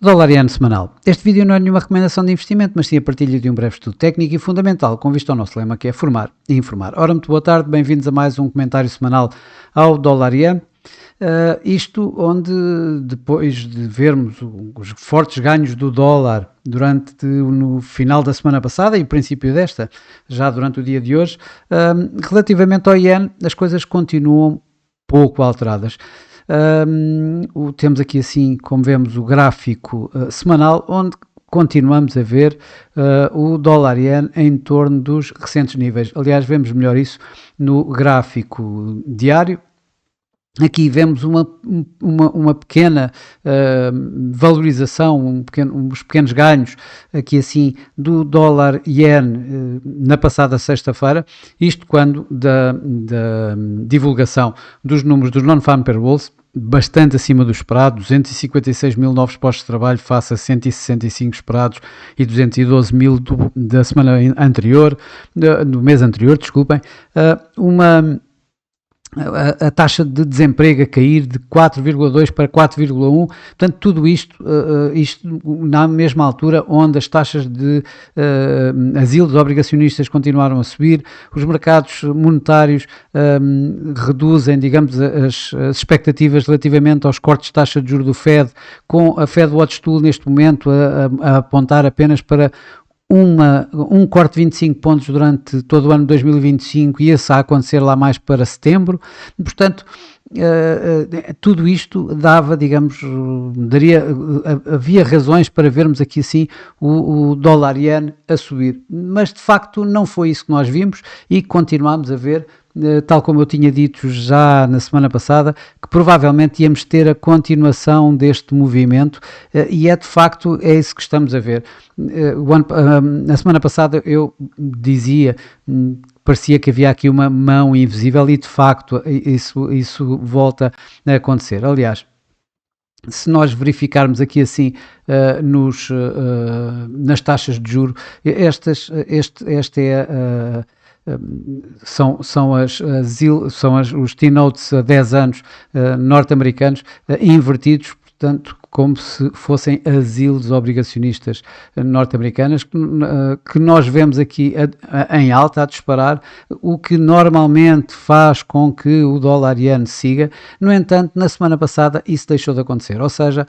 Dólar iene semanal. Este vídeo não é nenhuma recomendação de investimento, mas sim a partilha de um breve estudo técnico e fundamental com vista ao nosso lema, que é formar e informar. Ora, muito boa tarde, bem-vindos a mais um comentário semanal ao dólar iene. Isto onde, depois de vermos os fortes ganhos do dólar no final da semana passada e o princípio desta, já durante o dia de hoje, relativamente ao iene, as coisas continuam pouco alteradas. Temos aqui assim, como vemos, o gráfico semanal, onde continuamos a ver o dólar iene em torno dos recentes níveis. Aliás, vemos melhor isso no gráfico diário. Aqui vemos uma pequena valorização, uns pequenos ganhos aqui assim do dólar iene na passada sexta-feira, isto quando da divulgação dos números dos non-farm payrolls, bastante acima do esperado, 256 mil novos postos de trabalho face a 165 esperados e 212 mil da semana anterior, do mês anterior, desculpem, a taxa de desemprego a cair de 4,2 para 4,1, portanto tudo isto na mesma altura onde as taxas de asilos obrigacionistas continuaram a subir, os mercados monetários reduzem, digamos, as expectativas relativamente aos cortes de taxa de juros do Fed, com a Fed Watch Tool neste momento a apontar apenas para um corte de 25 pontos durante todo o ano de 2025 e esse a acontecer lá mais para setembro. Portanto, tudo isto dava, digamos, havia razões para vermos aqui assim o dólar iene a subir, mas de facto não foi isso que nós vimos e continuamos a ver, tal como eu tinha dito já na semana passada, que provavelmente íamos ter a continuação deste movimento e de facto é isso que estamos a ver. Na semana passada eu dizia, parecia que havia aqui uma mão invisível e de facto isso volta a acontecer. Aliás, se nós verificarmos aqui assim nas taxas de juros, são os T-notes a 10 anos norte-americanos invertidos, portanto, como se fossem asilos obrigacionistas norte-americanas, que nós vemos aqui em alta a disparar, o que normalmente faz com que o dólar iene siga. No entanto, na semana passada isso deixou de acontecer, ou seja,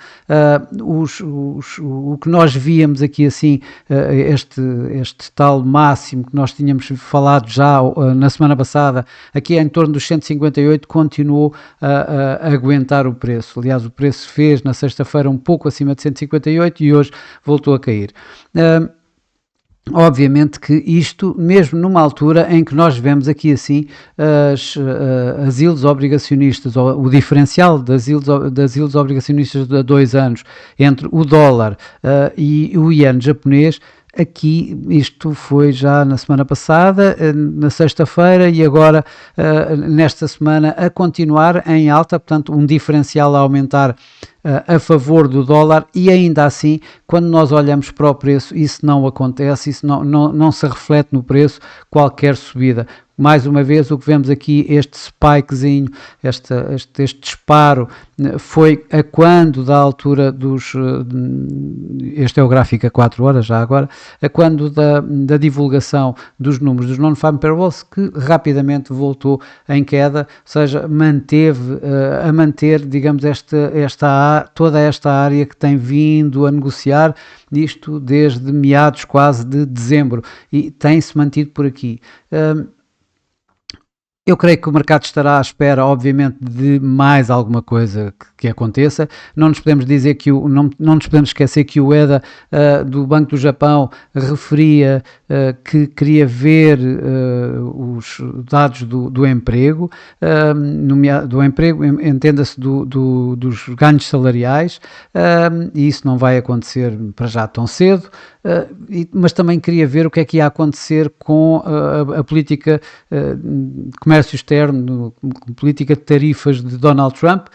o que nós víamos aqui assim, este tal máximo que nós tínhamos falado já na semana passada, aqui em torno dos 158, continuou a aguentar o preço. Aliás, o preço fez na sexta-feira um pouco acima de 158 e hoje voltou a cair. Obviamente que isto, mesmo numa altura em que nós vemos aqui assim asilos obrigacionistas, ou o diferencial das asilos obrigacionistas de 2 anos entre o dólar e o iene japonês. Aqui isto foi já na semana passada, na sexta-feira, e agora nesta semana a continuar em alta, portanto um diferencial a aumentar a favor do dólar, e ainda assim, quando nós olhamos para o preço, isso não acontece, isso não se reflete no preço qualquer subida. Mais uma vez, o que vemos aqui, este spikezinho, este disparo, foi a quando da altura este é o gráfico a 4 horas já agora, a quando da divulgação dos números dos non-farm payrolls, que rapidamente voltou em queda, ou seja, manter, digamos, toda esta área que tem vindo a negociar isto desde meados quase de dezembro e tem-se mantido por aqui. Eu creio que o mercado estará à espera, obviamente, de mais alguma coisa que aconteça. Não nos podemos dizer não nos podemos esquecer que o Ueda do Banco do Japão referia que queria ver os dados do emprego, do emprego, entenda-se dos ganhos salariais, e isso não vai acontecer para já tão cedo. Mas também queria ver o que é que ia acontecer com a política de comércio externo, política de tarifas de Donald Trump.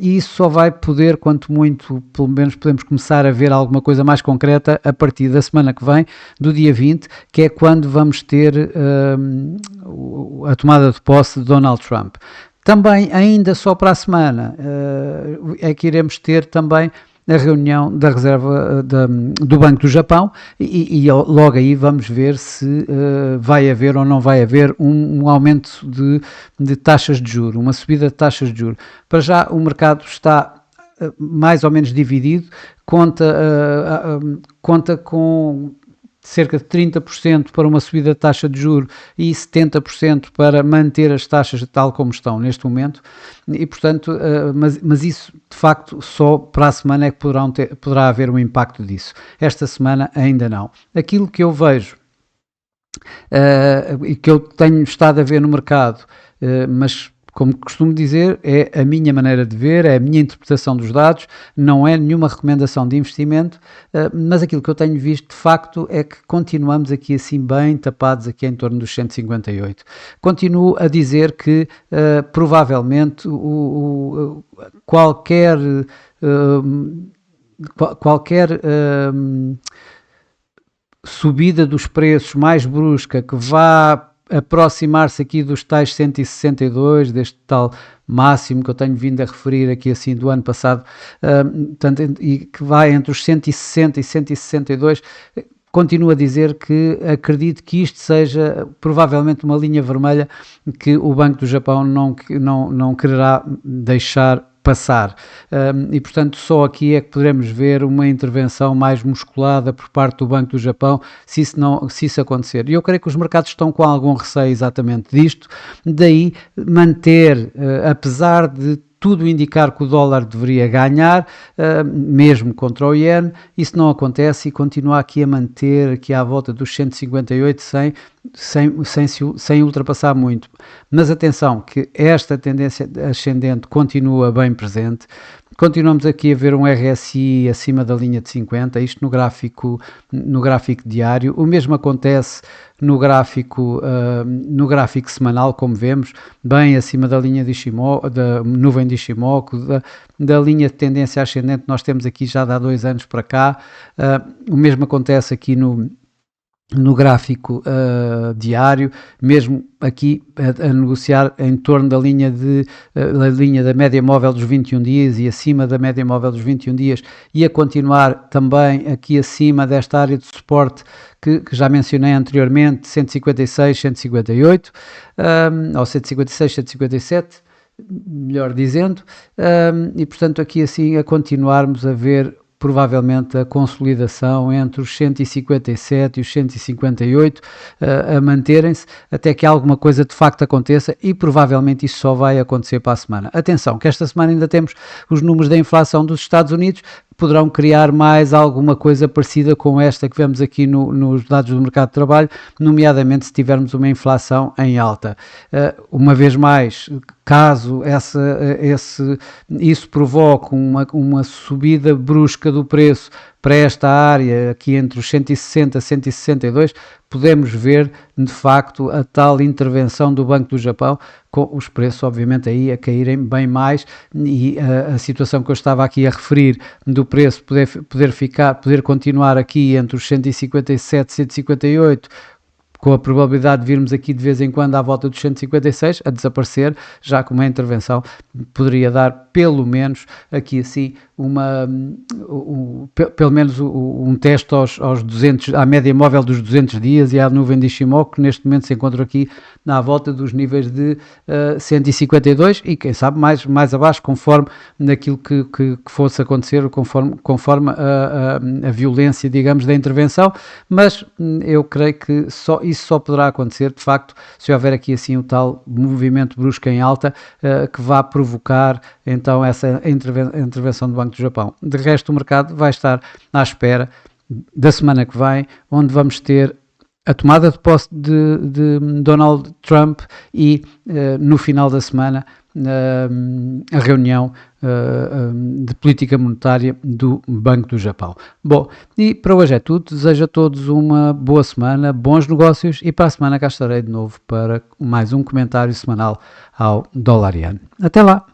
E isso só vai poder, quanto muito, pelo menos podemos começar a ver alguma coisa mais concreta a partir da semana que vem, do dia 20, que é quando vamos ter a tomada de posse de Donald Trump. Também, ainda só para a semana, é que iremos ter também a reunião da reserva do Banco do Japão e logo aí vamos ver se vai haver ou não vai haver um aumento de taxas de juros, uma subida de taxas de juros. Para já o mercado está mais ou menos dividido, conta com cerca de 30% para uma subida de taxa de juros e 70% para manter as taxas tal como estão neste momento, e portanto, mas isso de facto só para a semana é que poderá haver um impacto disso. Esta semana ainda não. Aquilo que eu vejo e que eu tenho estado a ver no mercado, mas como costumo dizer, é a minha maneira de ver, é a minha interpretação dos dados, não é nenhuma recomendação de investimento, mas aquilo que eu tenho visto de facto é que continuamos aqui assim bem tapados aqui em torno dos 158. Continuo a dizer que provavelmente qualquer subida dos preços mais brusca que vá aproximar-se aqui dos tais 162, deste tal máximo que eu tenho vindo a referir aqui assim do ano passado, e que vai entre os 160 e 162, continuo a dizer que acredito que isto seja provavelmente uma linha vermelha que o Banco do Japão não quererá deixar passar, e portanto só aqui é que poderemos ver uma intervenção mais musculada por parte do Banco do Japão se isso acontecer, e eu creio que os mercados estão com algum receio exatamente disto, daí manter, apesar de tudo indicar que o dólar deveria ganhar, mesmo contra o iene, isso não acontece e continua aqui a manter aqui à volta dos 158 sem ultrapassar muito. Mas atenção que esta tendência ascendente continua bem presente. Continuamos aqui a ver um RSI acima da linha de 50, isto no gráfico diário. O mesmo acontece no gráfico semanal, como vemos, bem acima da linha de Ishimoku, da nuvem de Ishimoku, da linha de tendência ascendente nós temos aqui já há 2 anos para cá. O mesmo acontece aqui no gráfico diário, mesmo aqui a negociar em torno da linha da média móvel dos 21 dias e acima da média móvel dos 21 dias, e a continuar também aqui acima desta área de suporte que já mencionei anteriormente, 156, 158, ou 156, 157, melhor dizendo, e portanto aqui assim a continuarmos a ver provavelmente a consolidação entre os 157 e os 158 a manterem-se até que alguma coisa de facto aconteça, e provavelmente isso só vai acontecer para a semana. Atenção, que esta semana ainda temos os números da inflação dos Estados Unidos, poderão criar mais alguma coisa parecida com esta que vemos aqui nos dados do mercado de trabalho, nomeadamente se tivermos uma inflação em alta. Uma vez mais, caso isso provoque uma subida brusca do preço para esta área, aqui entre os 160 e 162, podemos ver de facto a tal intervenção do Banco do Japão, com os preços obviamente aí a caírem bem mais, e a situação que eu estava aqui a referir do preço poder continuar aqui entre os 157 e 158, com a probabilidade de virmos aqui de vez em quando à volta dos 156 a desaparecer, já com uma intervenção poderia dar pelo menos aqui assim pelo menos um teste aos 200, à média móvel dos 200 dias e à nuvem de Ishimoku, que neste momento se encontra aqui à volta dos níveis de 152 e quem sabe mais abaixo, conforme naquilo que fosse acontecer, conforme a violência, digamos, da intervenção, mas eu creio que isso só poderá acontecer, de facto, se houver aqui assim o tal movimento brusco em alta que vá provocar então essa intervenção do Banco do Japão. De resto, o mercado vai estar à espera da semana que vem, onde vamos ter a tomada de posse de Donald Trump e no final da semana a reunião de política monetária do Banco do Japão. Bom, e para hoje é tudo. Desejo a todos uma boa semana, bons negócios, e para a semana cá estarei de novo para mais um comentário semanal ao dólar-iene. Até lá!